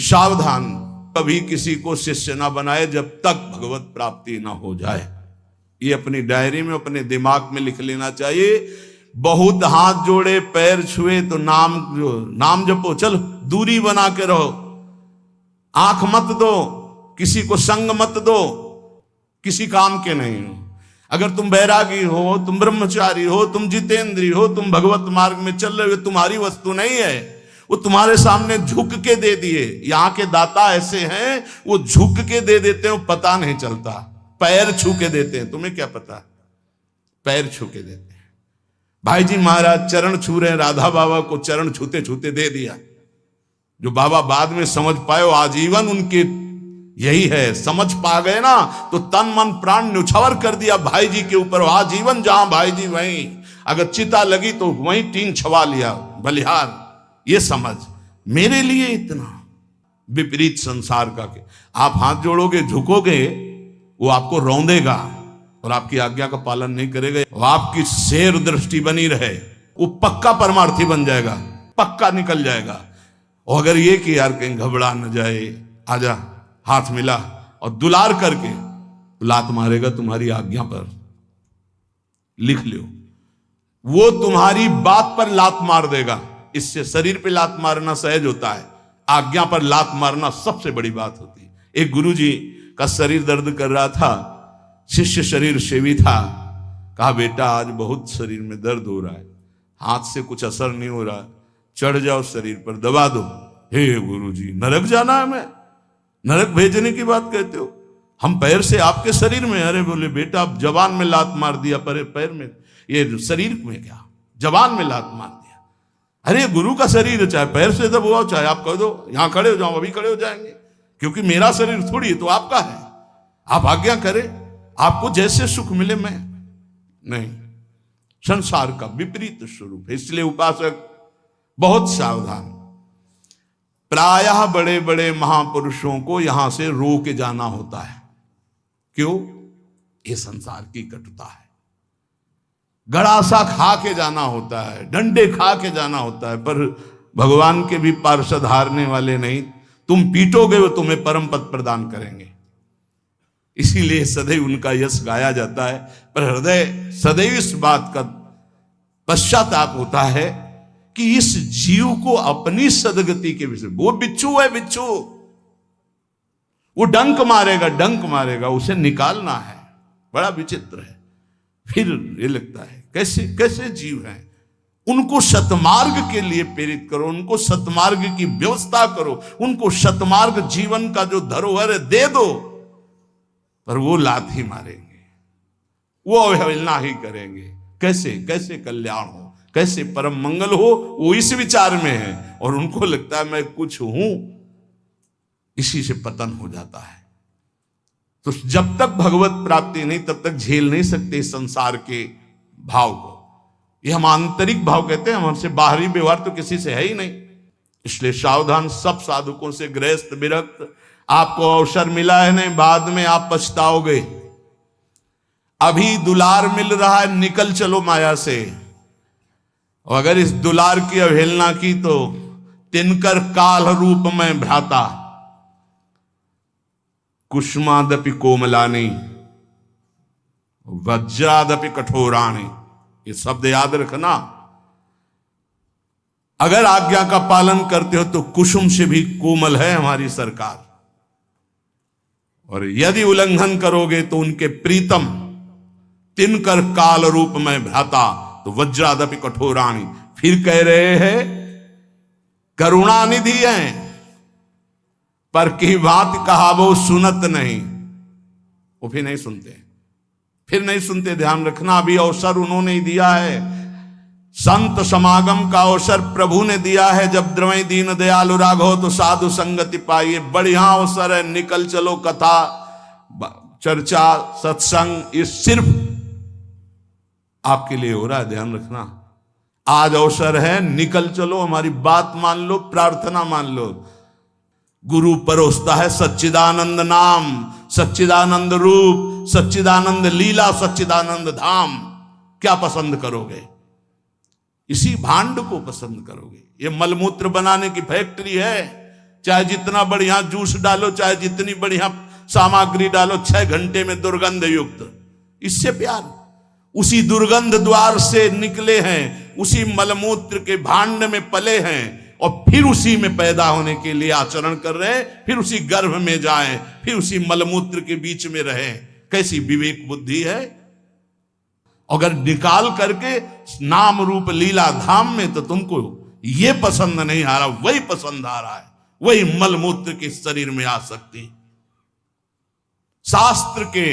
सावधान, कभी किसी को शिष्य ना बनाए जब तक भगवत प्राप्ति ना हो जाए। ये अपनी डायरी में, अपने दिमाग में लिख लेना चाहिए। बहुत हाथ जोड़े, पैर छुए तो नाम जपो, चलो दूरी बना के रहो, आंख मत दो, किसी को संग मत दो, किसी काम के नहीं हो। अगर तुम बैरागी हो, तुम ब्रह्मचारी हो, तुम जितेंद्री हो, तुम भगवत मार्ग में चल रहे हो, तुम्हारी वस्तु नहीं है, वो तुम्हारे सामने झुक के दे दिए। यहाँ के दाता ऐसे हैं, वो झुक के दे देते हैं, पता नहीं चलता, पैर छू के देते हैं, तुम्हें क्या पता, पैर छू के देते हैं। भाई जी महाराज चरण छू रहे हैं, राधा बाबा को चरण छूते छूते दे दिया। जो बाबा बाद में समझ पाए, आजीवन उनके यही है, समझ पा गए ना, तो तन मन प्राण न्यौछावर कर दिया भाई जी के ऊपर। आजीवन जहां भाई जी वहीं, अगर चिता लगी तो वहीं टीन छवा लिया, बलिहार। ये समझ, मेरे लिए इतना विपरीत संसार का के आप हाथ जोड़ोगे, झुकोगे, वो आपको रौंदेगा और आपकी आज्ञा का पालन नहीं करेगा। वो आपकी शेर दृष्टि बनी रहे, वो पक्का परमार्थी बन जाएगा, पक्का निकल जाएगा। और अगर ये कि यार कहीं घबरा न जाए, आजा, हाथ मिला और दुलार करके लात मारेगा तुम्हारी आज्ञा पर, लिख लो, वो तुम्हारी बात पर लात मार देगा। इससे शरीर पे लात मारना सहज होता है, आज्ञा पर लात मारना सबसे बड़ी बात होती है। एक गुरुजी का शरीर दर्द कर रहा था, शिष्य शरीर सेवी था, कहा बेटा आज बहुत शरीर में दर्द हो रहा है, हाथ से कुछ असर नहीं हो रहा, चढ़ जाओ शरीर पर, दबा दो। हे गुरुजी, नरक जाना है, मैं नरक भेजने की बात कहते हो, हम पैर से आपके शरीर में। अरे बोले बेटा आप जवान में लात मार दिया, पर पैर में, ये शरीर में क्या, जवान में लात मार दिया। अरे गुरु का शरीर है, चाहे पैर से दबाओ, चाहे आप कह दो यहां खड़े हो जाओ, अभी खड़े हो जाएंगे, क्योंकि मेरा शरीर थोड़ी है, तो आपका है, आप आज्ञा करें, आपको जैसे सुख मिले। मैं नहीं, संसार का विपरीत स्वरूप है। इसलिए उपासक बहुत सावधान। प्रायः बड़े बड़े महापुरुषों को यहां से रो के जाना होता है। क्यों? ये संसार की कटुता है। गड़ासा खा के जाना होता है, डंडे खा के जाना होता है, पर भगवान के भी पार्षद हारने वाले नहीं। तुम पीटोगे वो तुम्हें परम पद प्रदान करेंगे। इसीलिए सदैव उनका यश गाया जाता है, पर हृदय सदैव इस बात का पश्चाताप होता है कि इस जीव को अपनी सदगति के विषय, वो बिच्छू है, बिच्छू, वो डंक मारेगा, डंक मारेगा, उसे निकालना है। बड़ा विचित्र है। फिर ये लगता है कैसे कैसे जीव हैं, उनको सतमार्ग के लिए प्रेरित करो, उनको सतमार्ग की व्यवस्था करो, उनको सतमार्ग जीवन का जो धरोहर है दे दो, पर वो लात ही मारेंगे, वो अवहेलना ही करेंगे। कैसे कैसे कल्याण हो, कैसे परम मंगल हो, वो इस विचार में है, और उनको लगता है मैं कुछ हूं, इसी से पतन हो जाता है। तो जब तक भगवत प्राप्ति नहीं, तब तक झेल नहीं सकते संसार के भाव को। ये हम आंतरिक भाव कहते हैं, हमसे बाहरी व्यवहार तो किसी से है ही नहीं। इसलिए सावधान सब साधकों से, गृहस्थ विरक्त, आपको अवसर मिला है नहीं, बाद में आप पछताओगे। अभी दुलार मिल रहा है, निकल चलो माया से। और अगर इस दुलार की अवहेलना की तो तिनकर काल रूप में भ्राता, कुष्मादपि कोमलानी, वज्रादपि कठोराणी, ये शब्द याद रखना। अगर आज्ञा का पालन करते हो तो कुसुम से भी कोमल है हमारी सरकार, और यदि उल्लंघन करोगे तो उनके प्रीतम तिनकर काल रूप में भ्राता, तो वज्रादपि कठोराणी। फिर कह रहे हैं करुणानिधि हैं, पर की बात कहा वो सुनत नहीं। वो फिर नहीं सुनते, फिर नहीं सुनते। ध्यान रखना, अभी अवसर उन्होंने ही दिया है, संत समागम का अवसर प्रभु ने दिया है। जब द्रवै दीन दयालु राघव तो साधु संगति पाइए, बढ़िया अवसर है, निकल चलो। कथा, चर्चा, सत्संग, ये सिर्फ आपके लिए हो रहा है, ध्यान रखना। आज अवसर है, निकल चलो, हमारी बात मान लो, प्रार्थना मान लो। गुरु परोसता है सच्चिदानंद नाम, सच्चिदानंद रूप, सच्चिदानंद लीला, सच्चिदानंद धाम। क्या पसंद करोगे? इसी भांड को पसंद करोगे। ये मलमूत्र बनाने की फैक्ट्री है, चाहे जितना बढ़िया जूस डालो, चाहे जितनी बढ़िया सामग्री डालो, 6 घंटे में दुर्गंध युक्त। इससे प्यार, उसी दुर्गंध द्वार से निकले हैं, उसी मलमूत्र के भांड में पले हैं और फिर उसी में पैदा होने के लिए आचरण कर रहे हैं, फिर उसी गर्भ में जाएं, फिर उसी मलमूत्र के बीच में रहें। कैसी विवेक बुद्धि है। अगर निकाल करके नाम रूप लीला धाम में तो तुमको ये पसंद नहीं आ रहा, वही पसंद आ रहा है, वही मलमूत्र के शरीर में आ सकती। शास्त्र के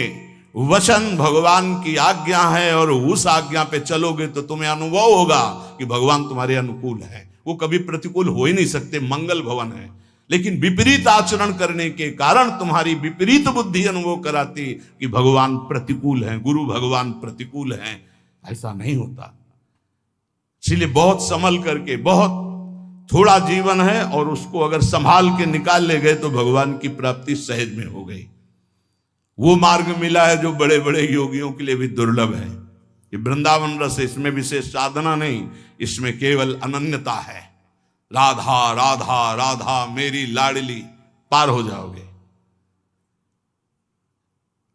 वचन भगवान की आज्ञा है और उस आज्ञा पे चलोगे तो तुम्हें अनुभव होगा कि भगवान तुम्हारे अनुकूल है। वो कभी प्रतिकूल हो ही नहीं सकते, मंगल भवन है। लेकिन विपरीत आचरण करने के कारण तुम्हारी विपरीत बुद्धि अनुभव कराती कि भगवान प्रतिकूल हैं, गुरु भगवान प्रतिकूल हैं। ऐसा नहीं होता। इसलिए बहुत संभल करके, बहुत थोड़ा जीवन है और उसको अगर संभाल के निकाल ले गए तो भगवान की प्राप्ति सहज में हो गई। वो मार्ग मिला है जो बड़े बड़े योगियों के लिए भी दुर्लभ है। ये वृंदावन रस, इसमें विशेष साधना नहीं, इसमें केवल अनन्यता है। राधा राधा राधा मेरी लाडली, पार हो जाओगे।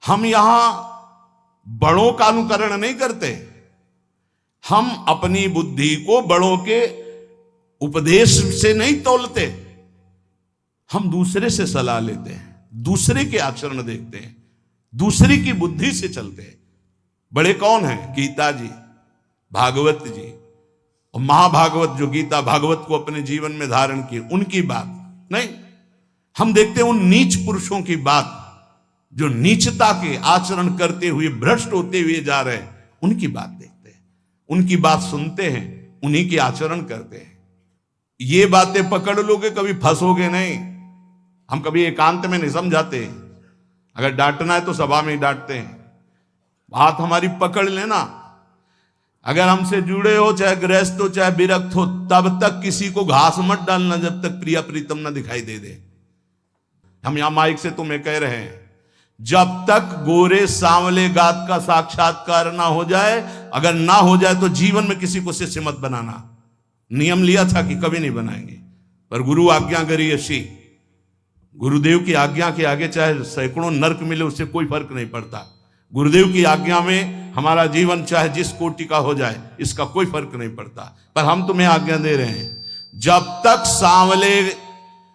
हम यहां बड़ों का अनुकरण नहीं करते, हम अपनी बुद्धि को बड़ों के उपदेश से नहीं तौलते, हम दूसरे से सलाह लेते हैं, दूसरे के आचरण देखते हैं, दूसरे की बुद्धि से चलते हैं। बड़े कौन हैं? गीता जी, भागवत जी और महाभागवत, जो गीता भागवत को अपने जीवन में धारण किए, उनकी बात नहीं। हम देखते हैं उन नीच पुरुषों की बात जो नीचता के आचरण करते हुए भ्रष्ट होते हुए जा रहे हैं, उनकी बात देखते हैं, उनकी बात सुनते हैं, उन्हीं के आचरण करते हैं। ये बातें पकड़ लोगे कभी फंसोगे नहीं। हम कभी एकांत में नहीं समझाते, अगर डांटना है तो सभा में ही डांटते हैं। बात हमारी पकड़ लेना। अगर हमसे जुड़े हो, चाहे गृहस्थ हो चाहे विरक्त हो, तब तक किसी को घास मत डालना जब तक प्रिया प्रीतम ना दिखाई दे दे। हम यहां माइक से तुम्हें कह रहे हैं, जब तक गोरे सांवले गात का साक्षात्कार ना हो जाए, अगर ना हो जाए तो जीवन में किसी को शिष्य मत बनाना। नियम लिया था कि कभी नहीं बनाएंगे, पर गुरु आज्ञा करी ऐसी। गुरुदेव की आज्ञा के आगे चाहे सैकड़ों नरक मिले, उससे कोई फर्क नहीं पड़ता। गुरुदेव की आज्ञा में हमारा जीवन चाहे जिस कोटि का हो जाए, इसका कोई फर्क नहीं पड़ता। पर हम तुम्हें आज्ञा दे रहे हैं, जब तक सांवले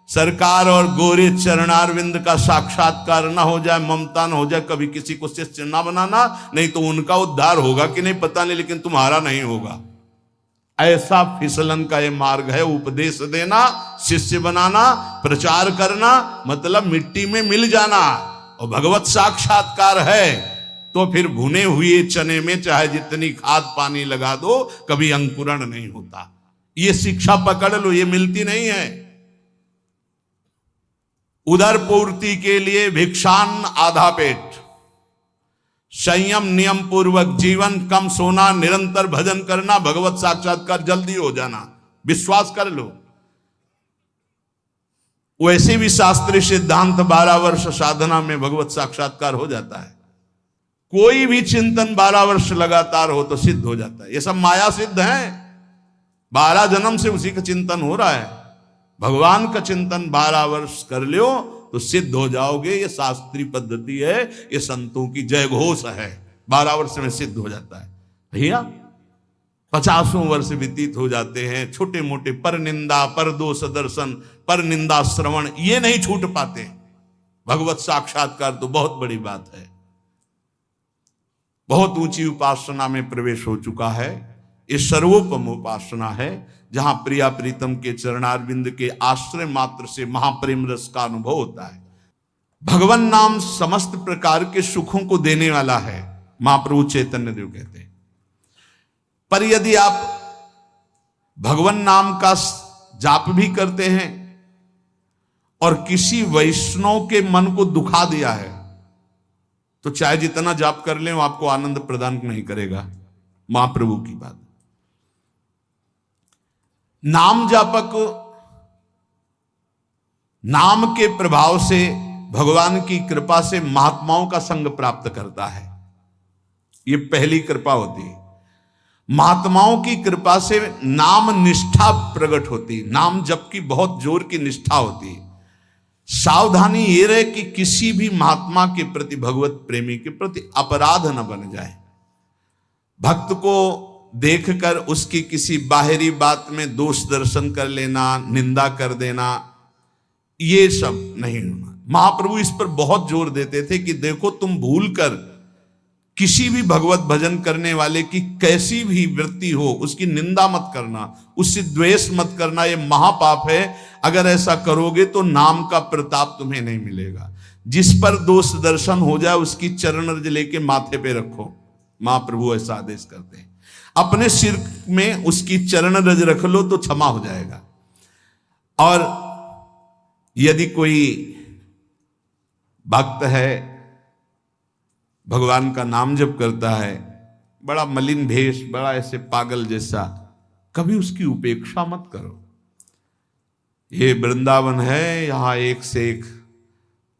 सरकार और गोरे चरणारविंद का साक्षात्कार ना हो जाए, ममता ना हो जाए, कभी किसी को शिष्य ना बनाना। नहीं तो उनका उद्धार होगा कि नहीं पता नहीं, लेकिन तुम्हारा नहीं होगा। ऐसा फिसलन का ये मार्ग है। उपदेश देना, शिष्य बनाना, प्रचार करना, मतलब मिट्टी में मिल जाना। और भगवत साक्षात्कार है तो फिर भुने हुए चने में चाहे जितनी खाद पानी लगा दो, कभी अंकुरण नहीं होता। ये शिक्षा पकड़ लो, ये मिलती नहीं है। उदर पूर्ति के लिए भिक्षान आधा पेट, संयम नियम पूर्वक जीवन, कम सोना, निरंतर भजन करना, भगवत साक्षात्कार जल्दी हो जाना। विश्वास कर लो। वैसे भी शास्त्रीय सिद्धांत 12 वर्ष साधना में भगवत साक्षात्कार हो जाता है। कोई भी चिंतन 12 वर्ष लगातार हो तो सिद्ध हो जाता है। ये सब माया सिद्ध है। 12 जन्म से उसी का चिंतन हो रहा है। भगवान का चिंतन 12 वर्ष कर लो तो सिद्ध हो जाओगे। ये शास्त्रीय पद्धति है, ये संतों की जय घोष है। 12 वर्ष में सिद्ध हो जाता है। भैया 50 वर्ष व्यतीत हो जाते हैं, छोटे मोटे पर निंदा, पर दोष दर्शन, पर निंदा श्रवण, ये नहीं छूट पाते। भगवत साक्षात्कार तो बहुत बड़ी बात है। बहुत ऊंची उपासना में प्रवेश हो चुका है। ये सर्वोपम उपासना है, जहां प्रिया प्रीतम के चरणारविंद के आश्रय मात्र से महाप्रेम रस का अनुभव होता है। भगवान नाम समस्त प्रकार के सुखों को देने वाला है, महाप्रभु चैतन्य देव कहते हैं। पर यदि आप भगवान नाम का जाप भी करते हैं और किसी वैष्णव के मन को दुखा दिया है, तो चाहे जितना जाप कर लें वो आपको आनंद प्रदान नहीं करेगा। महाप्रभु की बात। नाम जापक नाम के प्रभाव से, भगवान की कृपा से महात्माओं का संग प्राप्त करता है। यह पहली कृपा होती है। महात्माओं की कृपा से नाम निष्ठा प्रकट होती है। नाम जप की बहुत जोर की निष्ठा होती है। सावधानी ये रहे कि किसी भी महात्मा के प्रति, भगवत प्रेमी के प्रति अपराध न बन जाए। भक्त को देखकर उसकी किसी बाहरी बात में दोष दर्शन कर लेना, निंदा कर देना, ये सब नहीं होना। महाप्रभु इस पर बहुत जोर देते थे कि देखो, तुम भूल कर किसी भी भगवत भजन करने वाले की कैसी भी वृत्ति हो, उसकी निंदा मत करना, उससे द्वेष मत करना, ये महापाप है। अगर ऐसा करोगे तो नाम का प्रताप तुम्हें नहीं मिलेगा। जिस पर दोष दर्शन हो जाए उसकी चरण रज लेके माथे पे रखो। महाप्रभु ऐसा आदेश करते हैं, अपने सिर में उसकी चरण रज रख लो तो क्षमा हो जाएगा। और यदि कोई भक्त है, भगवान का नाम जप करता है, बड़ा मलिन भेष, बड़ा ऐसे पागल जैसा, कभी उसकी उपेक्षा मत करो। ये वृंदावन है, यहां एक से एक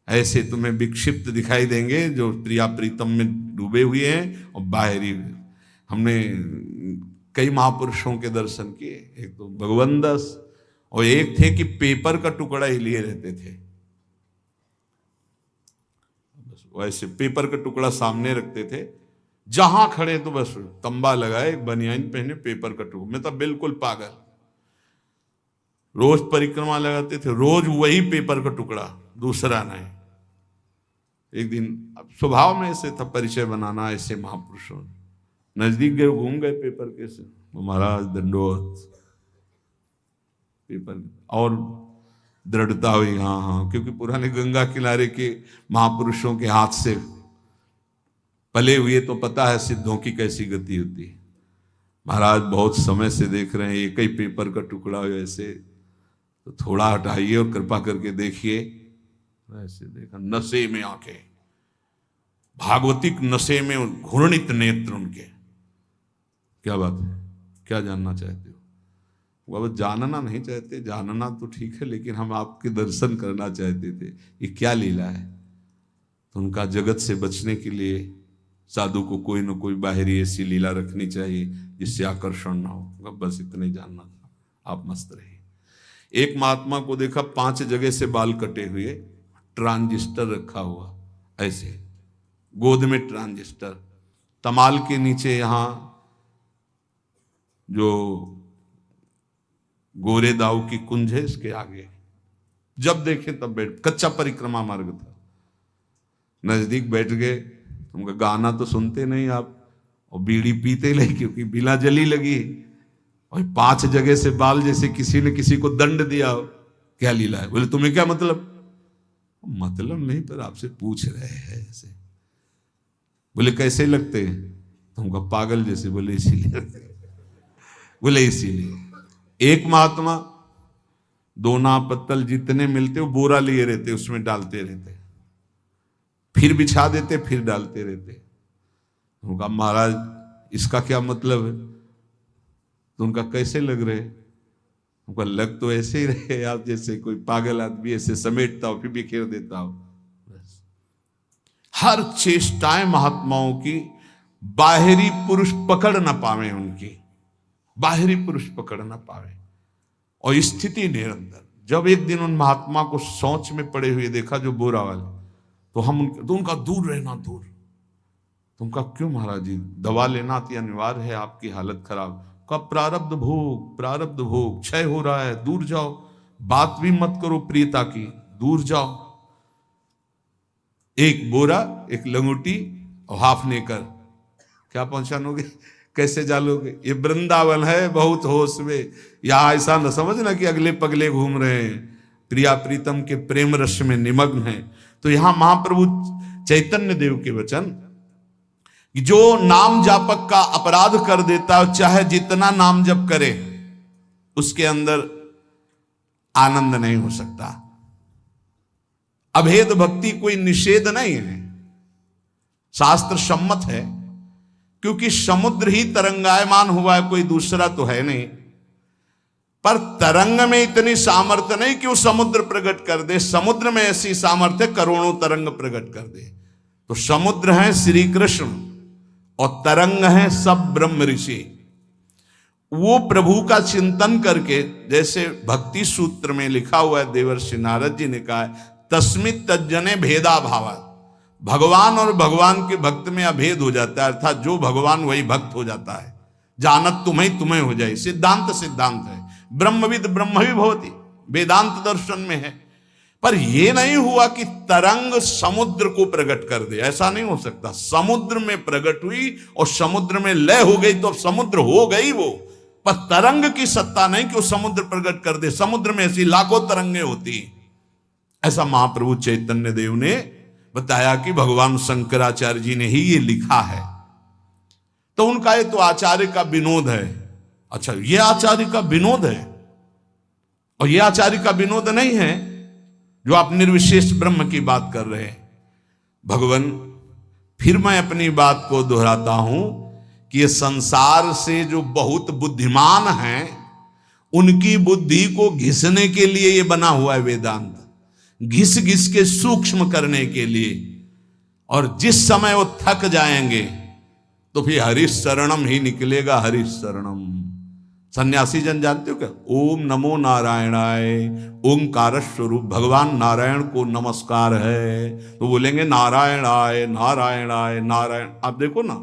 ऐसे तुम्हें विक्षिप्त दिखाई देंगे जो प्रिया प्रीतम में डूबे हुए हैं और बाहरी। हमने कई महापुरुषों के दर्शन किए, एक तो भगवंदस और एक थे कि पेपर का टुकड़ा ही लिए रहते थे। बस वैसे पेपर का टुकड़ा सामने रखते थे, जहां खड़े तो बस तंबा लगाए, बनियान पहने, पेपर का टुकड़ा। मैं तो बिल्कुल पागल। रोज परिक्रमा लगाते थे, रोज वही पेपर का टुकड़ा, दूसरा नहीं। एक दिन अब स्वभाव में ऐसे था परिचय बनाना, ऐसे महापुरुषों नजदीक गए, घूम गए पेपर के से, महाराज दंडोत। पेपर और दृढ़ता हुई, हाँ हाँ, क्योंकि पुराने गंगा किनारे के महापुरुषों के हाथ से पले हुए तो पता है सिद्धों की कैसी गति होती है। महाराज बहुत समय से देख रहे हैं, एक ही पेपर का टुकड़ा हो ऐसे, तो थोड़ा हटाइए और कृपा करके देखिए। ऐसे देखा, नशे में आंखें, भागवतिक नशे में घूर्णित नेत्र उनके। क्या बात है, क्या जानना चाहते हो? वो जानना नहीं चाहते, जानना तो ठीक है, लेकिन हम आपके दर्शन करना चाहते थे, ये क्या लीला है। तो उनका जगत से बचने के लिए साधु को कोई न कोई बाहरी ऐसी लीला रखनी चाहिए जिससे आकर्षण ना हो। बस इतने जानना था, आप मस्त रहिए। एक महात्मा को देखा 5 जगह से बाल कटे हुए, ट्रांजिस्टर रखा हुआ, ऐसे गोद में ट्रांजिस्टर, तमाल के नीचे यहां जो गोरे दाऊ की कुंज है इसके आगे, जब देखे तब बैठ, कच्चा परिक्रमा मार्ग था। नजदीक बैठ गए, उनका गाना तो सुनते नहीं आप, और बीड़ी पीते नहीं क्योंकि बिना जली लगी, और 5 जगह से बाल, जैसे किसी ने किसी को दंड दिया हो। क्या लीला है? बोले तुम्हें क्या मतलब? मतलब नहीं, पर आपसे पूछ रहे हैं ऐसे। बोले कैसे लगते हैं? तुमका पागल जैसे। बोले इसीलिए। बोले इसीलिए। एक महात्मा 2 नाव पत्तल जितने मिलते वो बोरा लिए रहते, उसमें डालते रहते, फिर बिछा देते, फिर डालते रहते। उनका महाराज इसका क्या मतलब है? तो उनका कैसे लग रहे? उनका लग तो ऐसे ही रहे आप जैसे कोई पागल आदमी ऐसे समेटता हो फिर बिखेर देता हो। बस हर चेष्टाएं महात्माओं की बाहरी पुरुष पकड़ ना पावे, उनकी बाहरी पुरुष पकड़ ना पावे, और स्थिति निरंतर। जब एक दिन उन महात्मा को सोच में पड़े हुए देखा जो बोरा वाले, तो उनका दूर रहना, दूर। तो उनका क्यों महाराज जी? दवा लेना अति अनिवार्य है, आपकी हालत खराब। का प्रारब्ध भोग, प्रारब्ध भोग क्षय हो रहा है, दूर जाओ। बात भी मत करो प्रियता की, दूर जाओ। एक बोरा, एक लंगोटी और हाफ नेकर, क्या पहुंचानोगे? कैसे जालोगे? ये वृंदावन है, बहुत होश में। यहां ऐसा न समझना कि अगले पगले घूम रहे हैं, प्रिया प्रीतम के प्रेम रस में निमग्न है। तो यहां महाप्रभु चैतन्य देव के वचन, जो नाम जापक का अपराध कर देता है, चाहे जितना नाम जप करे, उसके अंदर आनंद नहीं हो सकता। अभेद भक्ति कोई निषेध नहीं है, शास्त्र सम्मत है, क्योंकि समुद्र ही तरंगायमान हुआ है, कोई दूसरा तो है नहीं। पर तरंग में इतनी सामर्थ्य नहीं कि वो समुद्र प्रकट कर दे। समुद्र में ऐसी सामर्थ्य करोड़ों तरंग प्रकट कर दे। तो समुद्र है श्री कृष्ण और तरंग है सब ब्रह्म ऋषि। वो प्रभु का चिंतन करके, जैसे भक्ति सूत्र में लिखा हुआ है, देवर्षि नारद जी ने कहा है, तस्मित तज्जने भेदा भावा। भगवान और भगवान के भक्त में अभेद हो जाता है, अर्थात जो भगवान वही भक्त हो जाता है। जानत तुम्हें तुम्हें हो जाए, सिद्धांत सिद्धांत है। ब्रह्मविद ब्रह्म भी भवति, वेदांत दर्शन में है। पर यह नहीं हुआ कि तरंग समुद्र को प्रकट कर दे, ऐसा नहीं हो सकता। समुद्र में प्रकट हुई और समुद्र में लय हो गई तो अब समुद्र हो गई वो, पर तरंग की सत्ता नहीं कि वो समुद्र प्रकट कर दे। समुद्र में ऐसी लाखों तरंगे होती। ऐसा महाप्रभु चैतन्य देव ने बताया कि भगवान शंकराचार्य जी ने ही ये लिखा है। तो उनका ये तो आचार्य का विनोद है। अच्छा, ये आचार्य का विनोद है, और ये आचार्य का विनोद नहीं है जो आप निर्विशेष ब्रह्म की बात कर रहे हैं। भगवान, फिर मैं अपनी बात को दोहराता हूं कि ये संसार से जो बहुत बुद्धिमान हैं, उनकी बुद्धि को घिसने के लिए ये बना हुआ है वेदांत, घिस घिस के सूक्ष्म करने के लिए। और जिस समय वो थक जाएंगे तो फिर हरीश शरणम ही निकलेगा, हरीश शरणम। सन्यासी जन जानते हो क्या? ओम नमो नारायणाय, ओंकार स्वरूप भगवान नारायण को नमस्कार है, तो बोलेंगे नारायणाय नारायणाय नारायण। आप देखो ना,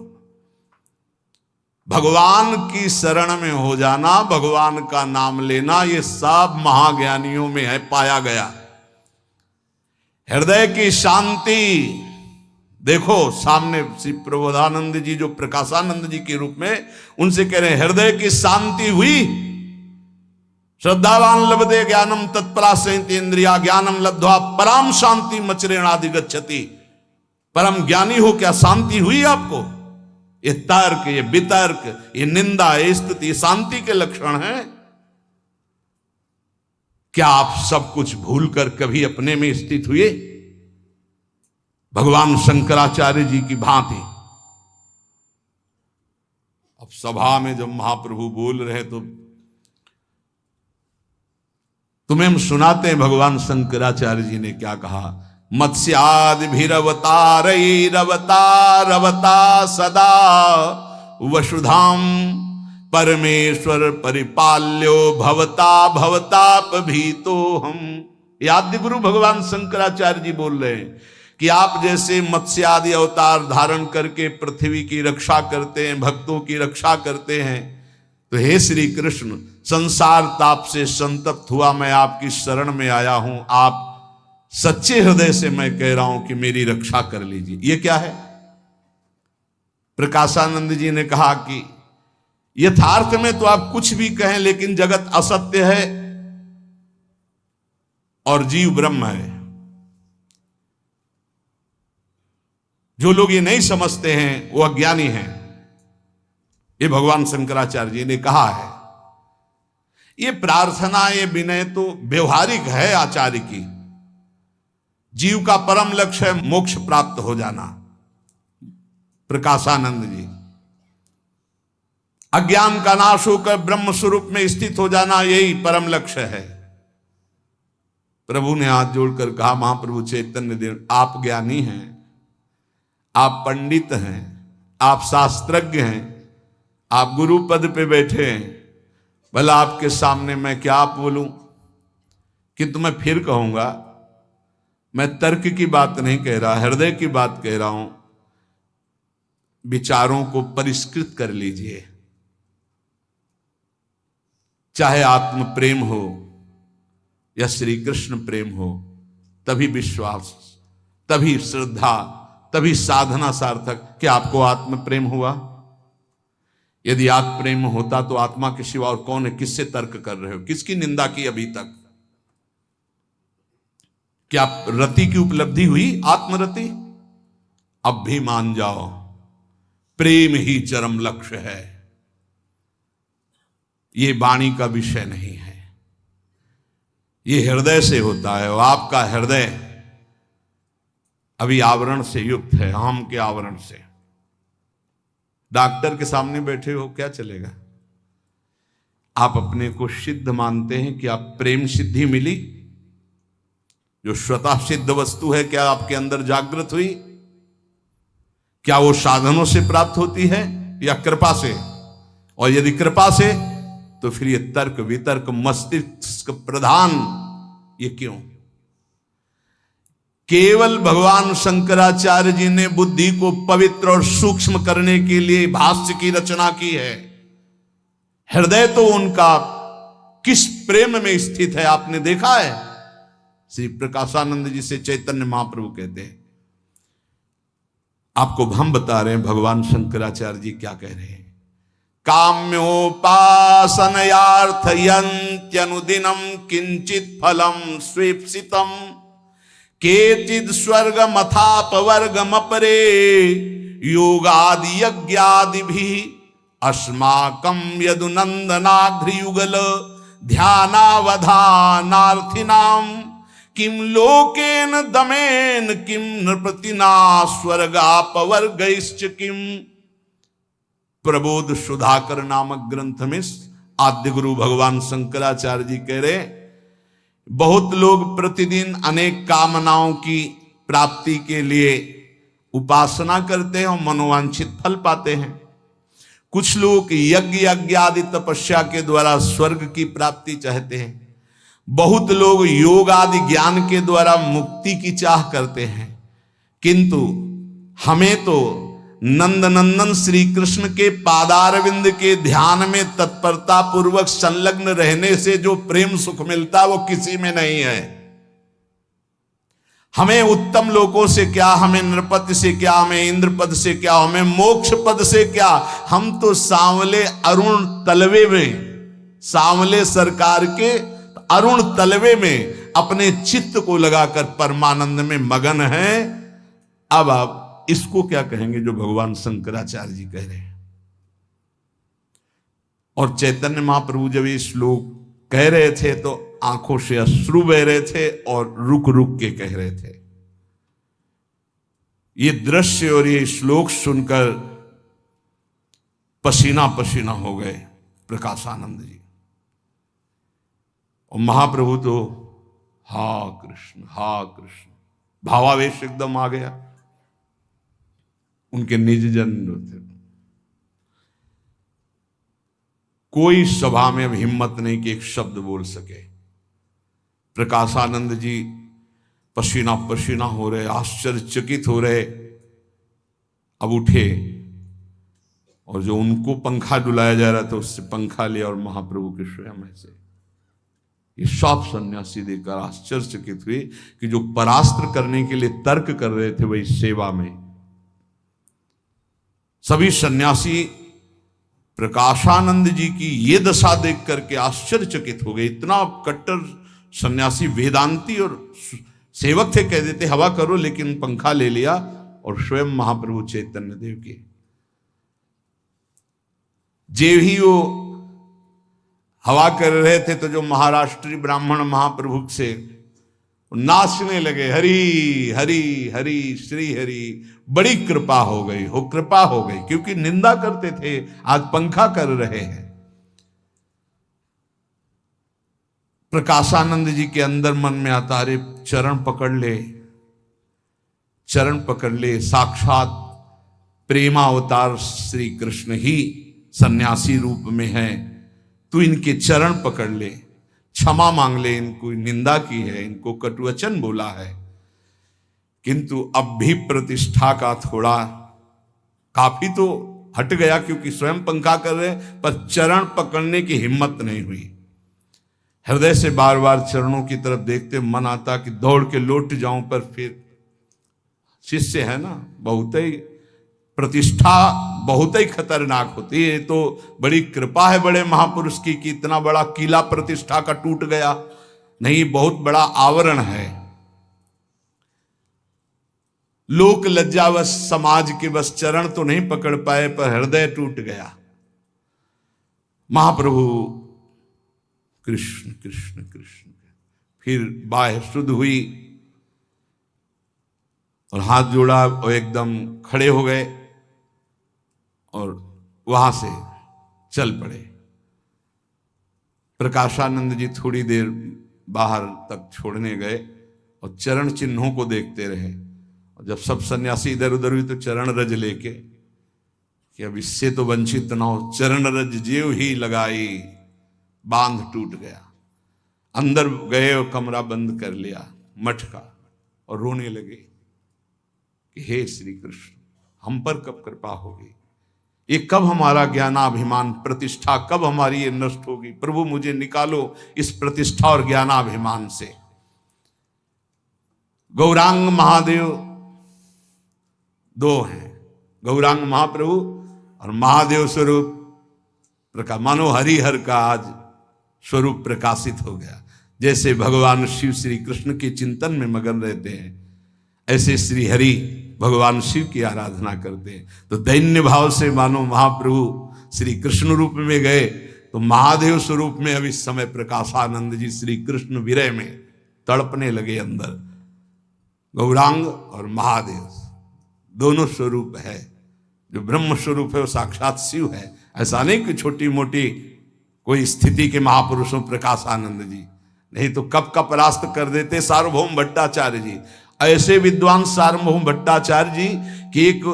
भगवान की शरण में हो जाना, भगवान का नाम लेना, ये सब महाज्ञानियों में है, पाया गया। हृदय की शांति देखो, सामने श्री प्रबोधानंद जी जो प्रकाशानंद जी के रूप में उनसे कह रहे हैं, हृदय की शांति हुई। श्रद्धावान लभते ज्ञानम तत्परा संयतेन्द्रिया ज्ञानम लब्ध्वा परम शांति मचरेणाधिगच्छति। परम ज्ञानी हो क्या शांति हुई आपको? ये तर्क, ये वितर्क, ये निंदा, ये स्तुति, ये शांति के लक्षण हैं। क्या आप सब कुछ भूलकर कभी अपने में स्थित हुए भगवान शंकराचार्य जी की भांति? अब सभा में जब महाप्रभु बोल रहे तो तुम्हें हम सुनाते हैं भगवान शंकराचार्य जी ने क्या कहा। मत्स्यादि भीरवतारवतारवता सदा वसुधाम परमेश्वर परिपाल्यो भवता भवताप भीतो हम। ये आद्य गुरु भगवान शंकराचार्य जी बोल रहे हैं कि आप जैसे मत्स्य आदि अवतार धारण करके पृथ्वी की रक्षा करते हैं, भक्तों की रक्षा करते हैं, तो हे श्री कृष्ण, संसार ताप से संतप्त हुआ मैं आपकी शरण में आया हूं। आप सच्चे हृदय से मैं कह रहा हूं कि मेरी रक्षा कर लीजिए। ये क्या है? प्रकाशानंद जी ने कहा कि यथार्थ में तो आप कुछ भी कहें, लेकिन जगत असत्य है और जीव ब्रह्म है। जो लोग ये नहीं समझते हैं वो अज्ञानी हैं। ये भगवान शंकराचार्य जी ने कहा है। ये प्रार्थना, ये विनय तो व्यवहारिक है आचार्य की। जीव का परम लक्ष्य है मोक्ष प्राप्त हो जाना। प्रकाशानंद जी, अज्ञान का नाश होकर ब्रह्म स्वरूप में स्थित हो जाना, यही परम लक्ष्य है। प्रभु ने हाथ जोड़कर कहा, महाप्रभु चैतन्य देव, आप ज्ञानी हैं, आप पंडित हैं, आप शास्त्रज्ञ हैं, आप गुरु पद पे बैठे हैं। भला आपके सामने मैं क्या बोलूं? किंतु मैं फिर कहूंगा, मैं तर्क की बात नहीं कह रहा, हृदय की बात कह रहा हूं। विचारों को परिष्कृत कर लीजिए। चाहे आत्म प्रेम हो या श्री कृष्ण प्रेम हो, तभी विश्वास, तभी श्रद्धा, तभी साधना सार्थक। कि आपको आत्म प्रेम हुआ? यदि आत्म प्रेम होता तो आत्मा के सिवा और कौन है? किससे तर्क कर रहे हो? किसकी निंदा की अभी तक? क्या रति की उपलब्धि हुई? आत्मरति? अब भी मान जाओ, प्रेम ही चरम लक्ष्य है। ये वाणी का विषय नहीं है, ये हृदय से होता है। और आपका हृदय अभी आवरण से युक्त है, आम के आवरण से। डॉक्टर के सामने बैठे हो, क्या चलेगा? आप अपने को सिद्ध मानते हैं कि आप प्रेम सिद्धि मिली, जो स्वतः सिद्ध वस्तु है, क्या आपके अंदर जागृत हुई? क्या वो साधनों से प्राप्त होती है या कृपा से? और यदि कृपा से, तो फिर ये तर्क वितर्क मस्तिष्क प्रधान ये क्यों? केवल भगवान शंकराचार्य जी ने बुद्धि को पवित्र और सूक्ष्म करने के लिए भाष्य की रचना की है। हृदय तो उनका किस प्रेम में स्थित है आपने देखा है। श्री प्रकाशानंद जी से चैतन्य महाप्रभु कहते हैं, आपको हम बता रहे हैं भगवान शंकराचार्य जी क्या कह रहे हैं। काम्योपासनयार्थयन्त्यनुदिनं किंचित फलम स्वेप्सितम केचिद स्वर्गमथापवर्गमपरे योगादि यज्ञादिभिः अस्माकं यदुनंदनाघ्रियुगल ध्यानावधानार्थिनां किम लोकेन दमेन किम नृपतिना स्वर्गापवर्गैश्च किम। प्रबोध सुधाकर नामक ग्रंथ में आद्य गुरु भगवान शंकराचार्य जी कह रहे, बहुत लोग प्रतिदिन अनेक कामनाओं की प्राप्ति के लिए उपासना करते हैं और मनोवांछित फल पाते हैं। कुछ लोग यज्ञ आदि तपस्या के द्वारा स्वर्ग की प्राप्ति चाहते हैं। बहुत लोग योग आदि ज्ञान के द्वारा मुक्ति की चाह करते हैं। किंतु हमें तो नंदनंदन श्री कृष्ण के पादारविंद के ध्यान में तत्परता पूर्वक संलग्न रहने से जो प्रेम सुख मिलता वो किसी में नहीं है। हमें उत्तम लोकों से क्या, हमें नृपति से क्या, हमें इंद्र पद से क्या, हमें मोक्ष पद से क्या। हम तो सांवले अरुण तलवे में, सांवले सरकार के अरुण तलवे में अपने चित्त को लगाकर परमानंद में मगन हैं। अब आप इसको क्या कहेंगे जो भगवान शंकराचार्य जी कह रहे हैं। और चैतन्य महाप्रभु जब ये श्लोक कह रहे थे तो आंखों से अश्रु बह रहे थे और रुक रुक के कह रहे थे। ये दृश्य और ये श्लोक सुनकर पसीना पसीना हो गए प्रकाशानंद जी। और महाप्रभु तो हा कृष्ण भावावेश एकदम आ गया। उनके निज जन थे, कोई सभा में अब हिम्मत नहीं कि एक शब्द बोल सके। प्रकाशानंद जी पसीना पसीना हो रहे, आश्चर्यचकित हो रहे। अब उठे और जो उनको पंखा डुलाया जा रहा था उससे पंखा लिया और महाप्रभु के स्वयं ऐसे ये सब सन्यासी देखकर आश्चर्यचकित हुए कि जो परास्त्र करने के लिए तर्क कर रहे थे वही सेवा में। सभी सन्यासी प्रकाशानंद जी की ये दशा देख करके आश्चर्यचकित हो गए। इतना कट्टर सन्यासी वेदांती और सेवक थे, कह देते हवा करो, लेकिन पंखा ले लिया और स्वयं महाप्रभु चैतन्य देव के जे ही वो हवा कर रहे थे तो जो महाराष्ट्री ब्राह्मण महाप्रभु से नाचने लगे, हरि हरि हरि श्री हरि। बड़ी कृपा हो गई, कृपा हो गई, क्योंकि निंदा करते थे, आज पंखा कर रहे हैं। प्रकाशानंद जी के अंदर मन में आता, अरे चरण पकड़ ले, चरण पकड़ ले। साक्षात प्रेमावतार श्री कृष्ण ही सन्यासी रूप में है, तू इनके चरण पकड़ ले, क्षमा मांग ले। इनको निंदा की है, इनको कटुवचन बोला है, किंतु अब भी प्रतिष्ठा का थोड़ा काफी तो हट गया, क्योंकि स्वयं पंखा कर रहे, पर चरण पकड़ने की हिम्मत नहीं हुई। हृदय से बार बार चरणों की तरफ देखते मन आता कि दौड़ के लौट जाऊं, पर फिर शिष्य है ना, बहुत ही प्रतिष्ठा बहुत ही खतरनाक होती है। तो बड़ी कृपा है बड़े महापुरुष की कि इतना बड़ा किला प्रतिष्ठा का टूट गया नहीं, बहुत बड़ा आवरण है। लोक लज्जावश समाज के बस चरण तो नहीं पकड़ पाए, पर हृदय टूट गया। महाप्रभु कृष्ण कृष्ण कृष्ण, फिर बाह्य शुद्ध हुई और हाथ जोड़ा और एकदम खड़े हो गए और वहां से चल पड़े। प्रकाशानंद जी थोड़ी देर बाहर तक छोड़ने गए और चरण चिन्हों को देखते रहे। और जब सब सन्यासी इधर उधर हुई तो चरण रज लेके कि अब इससे तो वंचित ना हो, चरण रज जेव ही लगाई, बांध टूट गया। अंदर गए और कमरा बंद कर लिया मठ का, और रोने लगे कि हे श्री कृष्ण, हम पर कब कृपा होगी, ये कब हमारा ज्ञानाभिमान प्रतिष्ठा, कब हमारी ये नष्ट होगी। प्रभु मुझे निकालो इस प्रतिष्ठा और ज्ञानाभिमान से। गौरांग महादेव दो हैं, गौरांग महाप्रभु और महादेव स्वरूप प्रकाश, मानो हरिहर का आज स्वरूप प्रकाशित हो गया। जैसे भगवान शिव श्री कृष्ण के चिंतन में मगन रहते हैं, ऐसे श्री हरि भगवान शिव की आराधना करते हैं। तो दैन्य भाव से मानो महाप्रभु श्री कृष्ण रूप में गए, तो महादेव स्वरूप में अब इस समय प्रकाशानंद जी श्री कृष्ण विरह में तड़पने लगे अंदर। गौरांग और महादेव दोनों स्वरूप है। जो ब्रह्म स्वरूप है वो साक्षात शिव है। ऐसा नहीं कि छोटी मोटी कोई स्थिति के महापुरुषों प्रकाशानंद जी, नहीं तो कब का परास्त कर देते सार्वभौम भट्टाचार्य जी। ऐसे विद्वान सार्वभौम भट्टाचार्य जी कि एक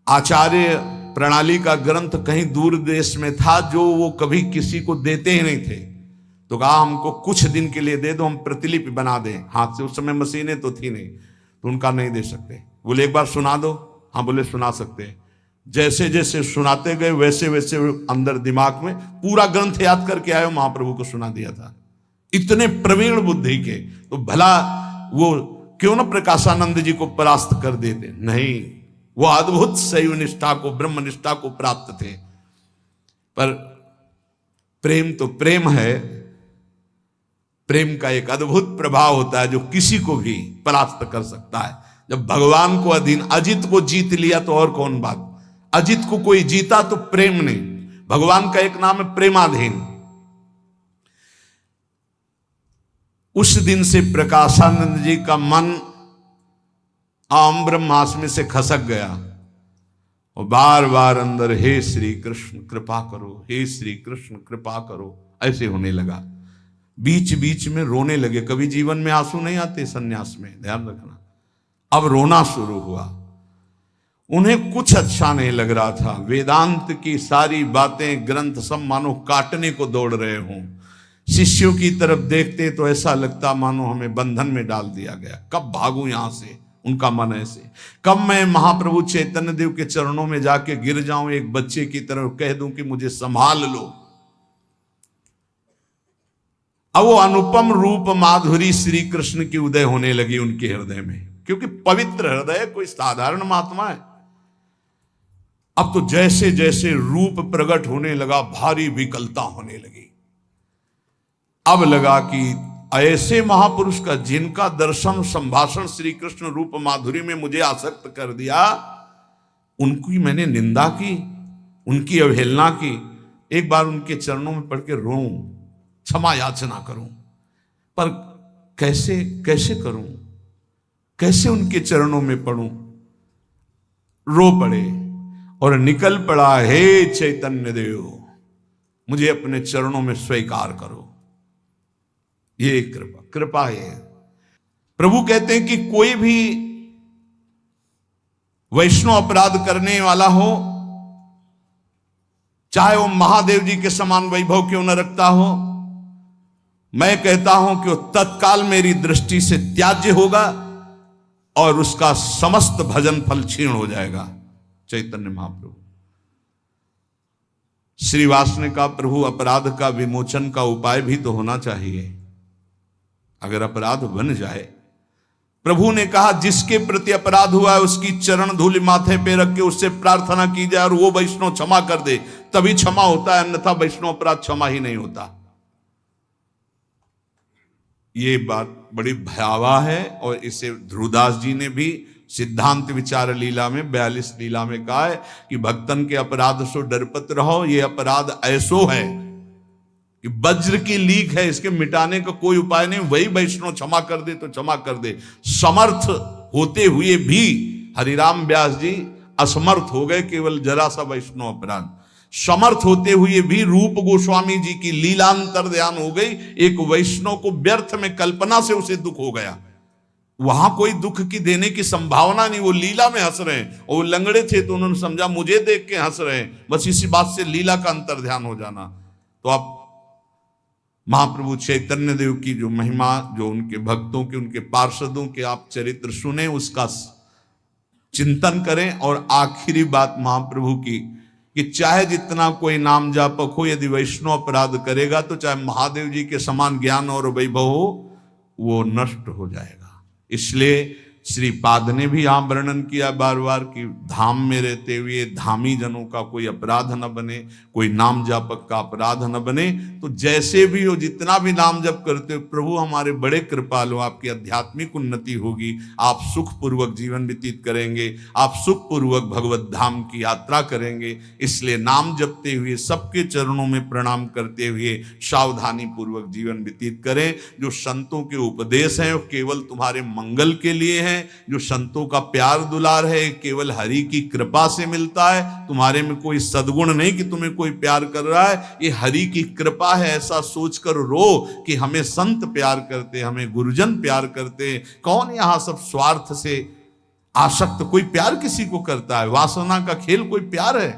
आचार्य प्रणाली का ग्रंथ कहीं दूर देश में था जो वो कभी किसी को देते ही नहीं थे। तो कहा हमको कुछ दिन के लिए दे दो, हम प्रतिलिपि बना दें हाथ से। उस समय मशीनें तो थी नहीं, तो उनका नहीं दे सकते। बोले एक बार सुना दो। हाँ बोले सुना सकते हैं। जैसे जैसे सुनाते गए वैसे वैसे अंदर दिमाग में पूरा ग्रंथ याद करके आए, महाप्रभु को सुना दिया था। इतने प्रवीण बुद्धि के, तो भला वो क्यों ना प्रकाशानंद जी को परास्त कर देते। नहीं, वो अद्भुत शैव निष्ठा को, ब्रह्म निष्ठा को प्राप्त थे। पर प्रेम तो प्रेम है, प्रेम का एक अद्भुत प्रभाव होता है जो किसी को भी परास्त कर सकता है। जब भगवान को अधीन, अजित को जीत लिया तो और कौन बात। अजित को कोई जीता तो प्रेम नहीं। भगवान का एक नाम है प्रेमाधीन। उस दिन से प्रकाशानंद जी का मन आम ब्रह्मास में से खसक गया और बार बार अंदर हे श्री कृष्ण कृपा करो, हे श्री कृष्ण कृपा करो, ऐसे होने लगा। बीच बीच में रोने लगे। कभी जीवन में आंसू नहीं आते सन्यास में, ध्यान रखना। अब रोना शुरू हुआ। उन्हें कुछ अच्छा नहीं लग रहा था। वेदांत की सारी बातें, ग्रंथ सब मानो काटने को दौड़ रहे हों। शिष्यों की तरफ देखते तो ऐसा लगता मानो हमें बंधन में डाल दिया गया। कब भागूं यहां से, उनका मन ऐसे। कब मैं महाप्रभु चैतन्य देव के चरणों में जाके गिर जाऊं एक बच्चे की तरह, कह दूं कि मुझे संभाल लो। अब वो अनुपम रूप माधुरी श्री कृष्ण की उदय होने लगी उनके हृदय में, क्योंकि पवित्र हृदय कोई साधारण महात्मा है। अब तो जैसे जैसे रूप प्रकट होने लगा, भारी विकलता होने लगी। अब लगा कि ऐसे महापुरुष का जिनका दर्शन संभाषण श्री कृष्ण रूप माधुरी में मुझे आसक्त कर दिया, उनकी मैंने निंदा की, उनकी अवहेलना की। एक बार उनके चरणों में पड़ के रोऊं, क्षमा याचना करूं, पर कैसे कैसे करूं, कैसे उनके चरणों में पड़ूं। रो पड़े और निकल पड़ा, हे चैतन्य देव मुझे अपने चरणों में स्वीकार करो। ये कृपा, कृपा है। प्रभु कहते हैं कि कोई भी वैष्णव अपराध करने वाला हो, चाहे वो महादेव जी के समान वैभव क्यों न रखता हो, मैं कहता हूं कि वो तत्काल मेरी दृष्टि से त्याज्य होगा और उसका समस्त भजन फल क्षीण हो जाएगा। चैतन्य महाप्रभु श्रीवास ने कहा, प्रभु अपराध का विमोचन का उपाय भी तो होना चाहिए। अगर अपराध बन जाए, प्रभु ने कहा जिसके प्रति अपराध हुआ है उसकी चरण धूलि माथे पे रख के उससे प्रार्थना की जाए और वो वैष्णव क्षमा कर दे, तभी क्षमा होता है, अन्यथा वैष्णव अपराध क्षमा ही नहीं होता। ये बात बड़ी भयावह है और इसे ध्रुवदास जी ने भी सिद्धांत विचार लीला में 42 लीला में कहा है कि भक्तन के अपराध सो डरपत रहो। ये अपराध ऐसो है कि वज्र की लीक है, इसके मिटाने का कोई उपाय नहीं। वही वैष्णव क्षमा कर दे तो क्षमा कर दे। समर्थ होते हुए भी हरिराम व्यास जी असमर्थ हो गए, केवल जरा सा वैष्णव अपराध। समर्थ होते हुए भी रूप गोस्वामी जी की लीलांतर ध्यान हो गई। एक वैष्णव को व्यर्थ में कल्पना से उसे दुख हो गया। वहां कोई दुख की देने की संभावना नहीं, वो लीला में हंस रहे हैं। और वो लंगड़े थे तो उन्होंने समझा मुझे देख के हंस रहे हैं, बस इसी बात से लीला का अंतर ध्यान हो जाना। तो आप महाप्रभु चैतन्य देव की जो महिमा, जो उनके भक्तों के, उनके पार्षदों के आप चरित्र सुने, उसका चिंतन करें। और आखिरी बात महाप्रभु की कि चाहे जितना कोई नाम जापक हो, यदि वैष्णव अपराध करेगा तो चाहे महादेव जी के समान ज्ञान और वैभव हो, वो नष्ट हो जाएगा। इसलिए श्रीपाद ने भी यहां वर्णन किया बार बार कि धाम में रहते हुए धामी जनों का कोई अपराध न बने, कोई नाम जापक का अपराध न बने। तो जैसे भी हो, जितना भी नाम जप करते हो, प्रभु हमारे बड़े कृपालु, आपकी आध्यात्मिक उन्नति होगी, आप सुखपूर्वक जीवन व्यतीत करेंगे, आप सुखपूर्वक भगवत धाम की यात्रा करेंगे। इसलिए नाम जपते हुए, सबके चरणों में प्रणाम करते हुए सावधानी पूर्वक जीवन व्यतीत करें। जो संतों के उपदेश हैं वो केवल तुम्हारे मंगल के लिए है। जो संतों का प्यार दुलार है केवल हरि की कृपा से मिलता है। तुम्हारे में कोई सद्गुण नहीं कि तुम्हें कोई प्यार कर रहा है, ये हरि की कृपा है। ऐसा सोचकर रो कि हमें संत प्यार करते, हमें गुरुजन प्यार करते। कौन यहां सब स्वार्थ से आसक्त कोई प्यार किसी को करता है? वासना का खेल कोई प्यार है?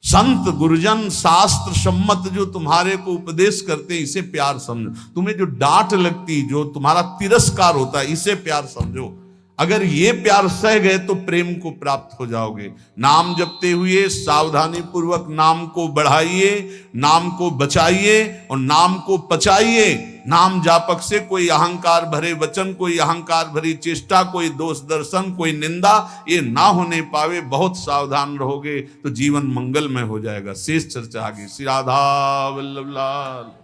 संत गुरुजन शास्त्र सम्मत जो तुम्हारे को उपदेश करते, इसे प्यार समझो। तुम्हें जो डांट लगती, जो तुम्हारा तिरस्कार होता है, इसे प्यार समझो। अगर ये प्यार सह गए तो प्रेम को प्राप्त हो जाओगे। नाम जपते हुए सावधानी पूर्वक नाम को बढ़ाइए, नाम को बचाइए और नाम को पचाइए। नाम जापक से कोई अहंकार भरे वचन, कोई अहंकार भरी चेष्टा, कोई दोष दर्शन, कोई निंदा, ये ना होने पावे। बहुत सावधान रहोगे तो जीवन मंगलमय हो जाएगा। शेष चर्चा आगे। श्री राधा वल्लभ लाल।